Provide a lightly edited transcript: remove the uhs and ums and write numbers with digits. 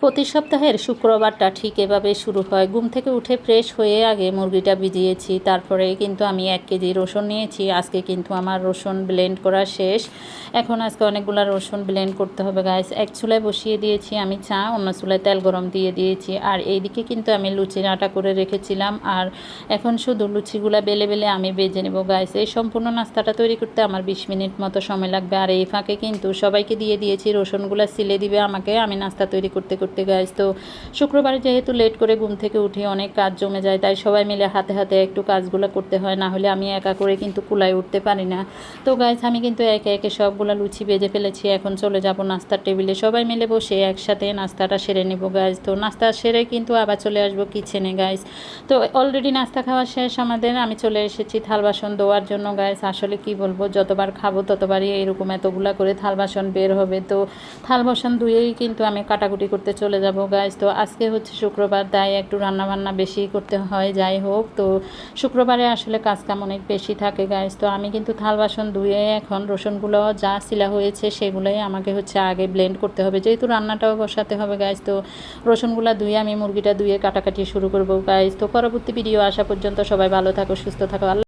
প্রতি সপ্তাহের শুক্রবারটা ঠিক এভাবে শুরু হয়। ঘুম থেকে উঠে ফ্রেশ হয়ে আগে মুরগিটা ভিজিয়েছি, তারপরে কিন্তু আমি 1 কেজি রসুন নিয়েছি। আজকে কিন্তু আমার রসুন ব্লেন্ড করা শেষ। এখন আজকে অনেকগুলো রসুন ব্লেন্ড করতে হবে গাইস। এক চুলায় বসিয়ে দিয়েছি আমি চা, অন্য চুলায় তেল গরম দিয়ে দিয়েছি। আর এইদিকে কিন্তু আমি লুচির আটা করে রেখেছিলাম, আর এখন শুধু লুচিগুলা বেলে বেলে আমি ভেজে নেব গাইস। এই সম্পূর্ণ নাস্তাটা তৈরি করতে আমার 20 মিনিট মতো সময় লাগবে। আর এই ফাঁকে কিন্তু সবাইকে দিয়ে দিয়েছি, রসুনগুলো সিলে দিবে আমাকে, আমি নাস্তা তৈরি করতে করতে গাইস। তো শুক্রবারে যেহেতু লেট করে ঘুম থেকে উঠি, অনেক কাজ জমে যায়, তাই সবাই মিলে হাতে হাতে একটু কাজগুলো করতে হয়, না হলে আমি একা করে কিন্তু কুলায় উঠতে পারি না। তো গাইস আমি কিন্তু একে একে সবগুলো লুচি ভেজে ফেলেছি। এখন চলে যাব নাস্তার টেবিলে, সবাই মিলে বসে একসাথে নাস্তাটা সেরে নেব গাইস। তো নাস্তা সেরে কিন্তু আবার চলে আসবো কিচেনে গাইস। তো অলরেডি নাস্তা খাওয়া শেষ আমাদের, আমি চলে এসেছি থাল বাসন ধোয়ার জন্য গাইস। আসলে কি বলবো, যতবার খাবো ততবারই এরকম এতগুলা করে থাল বাসন বের হবে। তো থাল বাসন ধুয়েই কিন্তু আমি কাটাকুটি করতে চলে যাব গাইস। তো আজকে হচ্ছে শুক্রবার, তাই একটু রান্নাবান্না বেশি করতে হয়। যাই হোক, তো শুক্রবারে আসলে কাজকাম অনেক বেশি থাকে গাইস। তো আমি কিন্তু থাল বাসন ধুয়ে এখন রসুনগুলো যা শিলা হয়েছে সেগুলোই আমাকে হচ্ছে আগে ব্লেন্ড করতে হবে, যেহেতু রান্নাটাও বসাতে হবে গাইস। তো রসুনগুলো ধুয়ে আমি মুরগিটা ধুয়ে কাটাকাটি শুরু করবো গাইস। তো পরবর্তী ভিডিও আসা পর্যন্ত সবাই ভালো থাকো, সুস্থ থাকো।